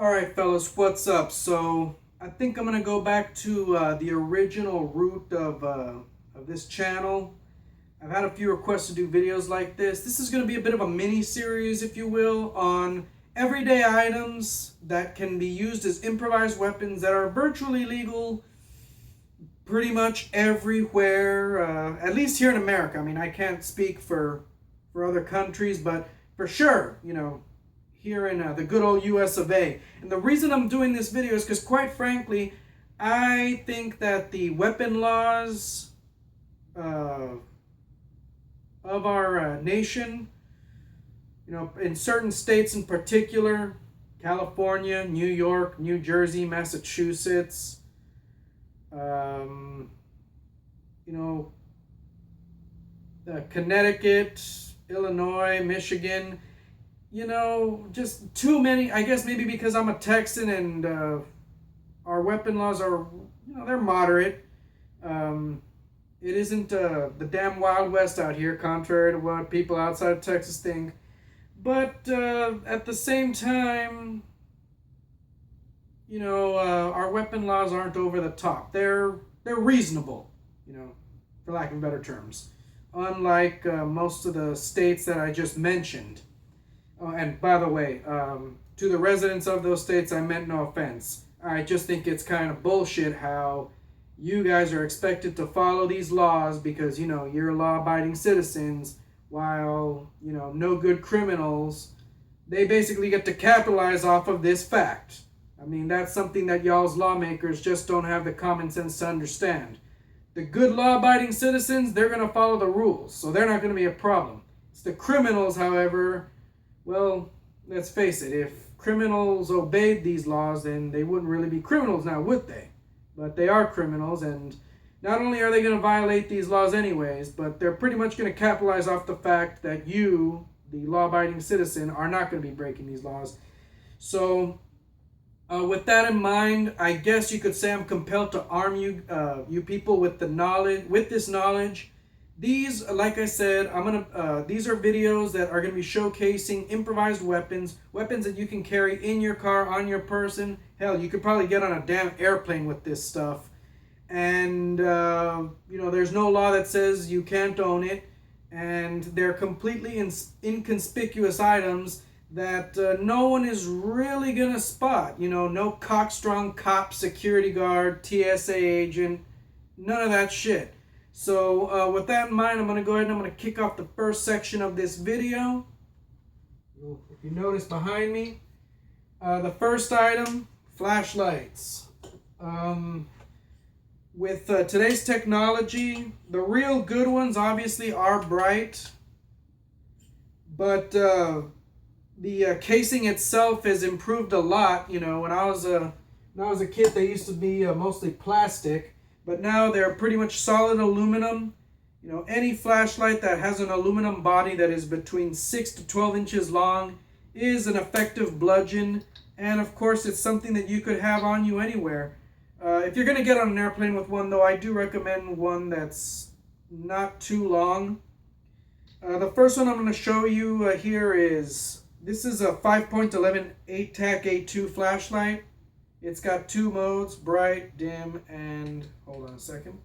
Alright fellas, what's up? So I think I'm gonna go back to the original root of this channel. I've had a few requests to do videos like this. This is gonna be a bit of a mini series, if you will, on everyday items that can be used as improvised weapons that are virtually legal pretty much everywhere, at least here in America. I mean, I can't speak for other countries, but for sure, here in the good old US of A. And the reason I'm doing this video is because, quite frankly, I think that the weapon laws of our nation, in certain states in particular, California, New York, New Jersey, Massachusetts, Connecticut, Illinois, Michigan, just too many. I guess maybe because I'm a Texan and our weapon laws are, they're moderate. It isn't the damn Wild West out here, contrary to what people outside of Texas think. But at the same time, our weapon laws aren't over the top. They're reasonable, for lack of better terms. Unlike most of the states that I just mentioned. And by the way, to the residents of those states, I meant no offense. I just think it's kind of bullshit how you guys are expected to follow these laws because, you're law-abiding citizens, while, no good criminals, they basically get to capitalize off of this fact. I mean, that's something that y'all's lawmakers just don't have the common sense to understand. The good law-abiding citizens, they're going to follow the rules, so they're not going to be a problem. It's the criminals, however, well, let's face it, if criminals obeyed these laws, then they wouldn't really be criminals now, would they? But they are criminals, and not only are they going to violate these laws anyways, but they're pretty much going to capitalize off the fact that you, the law-abiding citizen, are not going to be breaking these laws. So, with that in mind, I guess you could say I'm compelled to arm you, you people with the knowledge, with this knowledge. These, like I said, these are videos that are gonna be showcasing improvised weapons that you can carry in your car, on your person. Hell, you could probably get on a damn airplane with this stuff. And there's no law that says you can't own it, and they're completely inconspicuous items that no one is really gonna spot. No cockstrong cop, security guard, TSA agent, none of that shit. So with that in mind, I'm gonna go ahead and I'm gonna kick off the first section of this video. If you notice behind me, the first item, flashlights. With today's technology, the real good ones obviously are bright, but the casing itself has improved a lot. When I was a kid, they used to be mostly plastic, but now they're pretty much solid aluminum. Any flashlight that has an aluminum body that is between 6 to 12 inches long is an effective bludgeon, and of course it's something that you could have on you anywhere. If you're going to get on an airplane with one, though, I do recommend one that's not too long. The first one I'm going to show you here is, this is a 5.11 8-tac A2 flashlight. It's got two modes, bright, dim, and, hold on a second,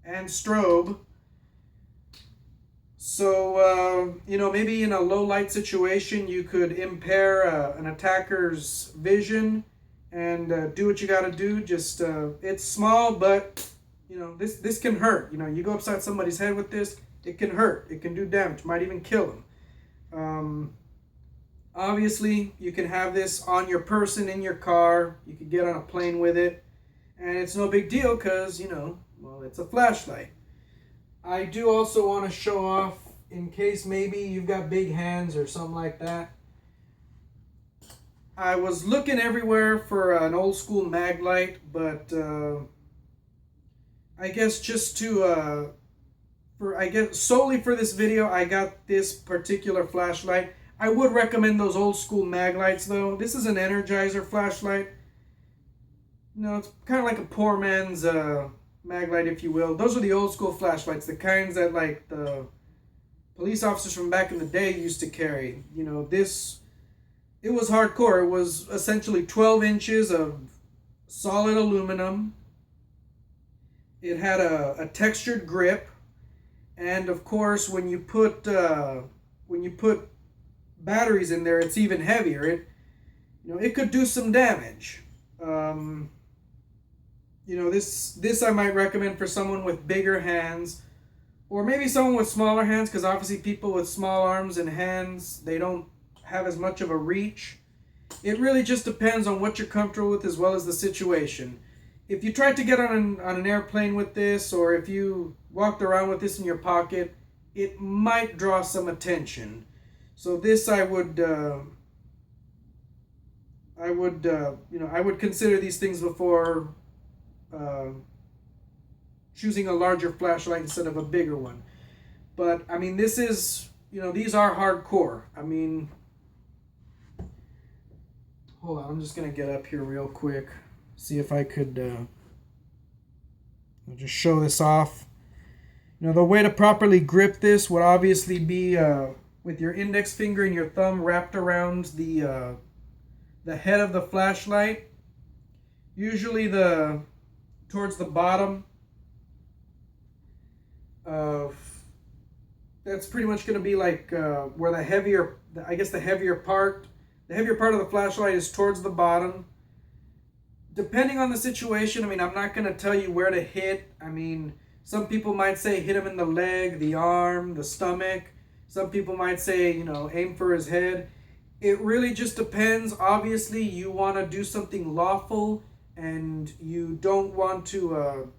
and strobe. So, maybe in a low light situation, you could impair an attacker's vision and do what you got to do. Just, it's small, but, this can hurt. You go upside somebody's head with this, it can hurt. It can do damage, might even kill them. Obviously, you can have this on your person, in your car. You could get on a plane with it. And it's no big deal because, well, it's a flashlight. I do also want to show off, in case maybe you've got big hands or something like that. I was looking everywhere for an old school mag light, but I guess just to, solely for this video, I got this particular flashlight. I would recommend those old school mag lights, though. This is an Energizer flashlight. It's kind of like a poor man's mag light, if you will. Those are the old school flashlights, the kinds that like the police officers from back in the day used to carry. This it was hardcore. It was essentially 12 inches of solid aluminum. It had a textured grip, and of course, when you put batteries in there, it's even heavier. It could do some damage. This I might recommend for someone with bigger hands, or maybe someone with smaller hands, because obviously people with small arms and hands, they don't have as much of a reach. It really just depends on what you're comfortable with as well as the situation. If you tried to get on an airplane with this, or if you walked around with this in your pocket, it might draw some attention. So this I would consider these things before choosing a larger flashlight instead of a bigger one. But I mean, this is, these are hardcore. I mean, hold on, I'm just gonna get up here real quick, see if I could just show this off. The way to properly grip this would obviously be with your index finger and your thumb wrapped around the head of the flashlight. Usually towards the bottom. That's pretty much going to be like where the heavier part of the flashlight is towards the bottom. Depending on the situation, I mean, I'm not going to tell you where to hit. I mean, some people might say hit him in the leg, the arm, the stomach. Some people might say, aim for his head. It really just depends. Obviously, you want to do something lawful, and you don't want to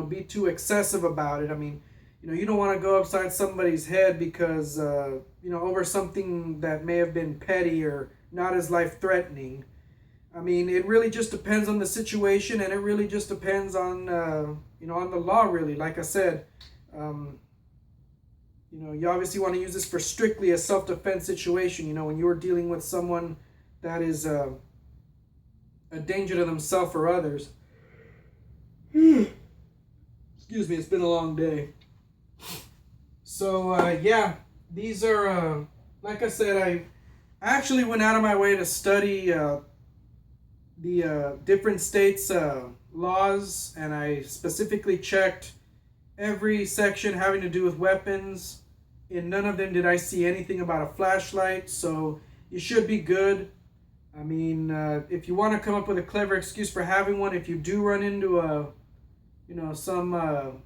be too excessive about it. I mean, you don't want to go upside somebody's head because, over something that may have been petty or not as life-threatening. I mean, it really just depends on the situation, and it really just depends on, on the law, really. Like I said, you obviously want to use this for strictly a self-defense situation, when you're dealing with someone that is a danger to themselves or others. Excuse me, it's been a long day. So, these are, like I said, I actually went out of my way to study the different states' laws, and I specifically checked every section having to do with weapons. In none of them did I see anything about a flashlight, so you should be good. I mean, if you want to come up with a clever excuse for having one, if you do run into some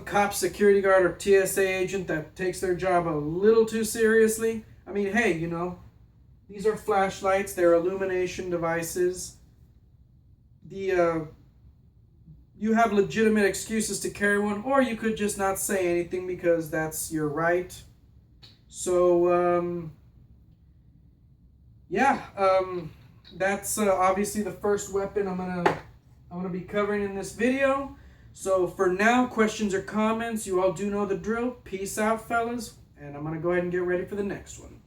cop, security guard, or TSA agent that takes their job a little too seriously, I mean, hey, these are flashlights, they're illumination devices. You have legitimate excuses to carry one, or you could just not say anything because that's your right. So, that's obviously the first weapon I'm gonna be covering in this video. So for now, questions or comments, you all do know the drill. Peace out, fellas, and I'm gonna go ahead and get ready for the next one.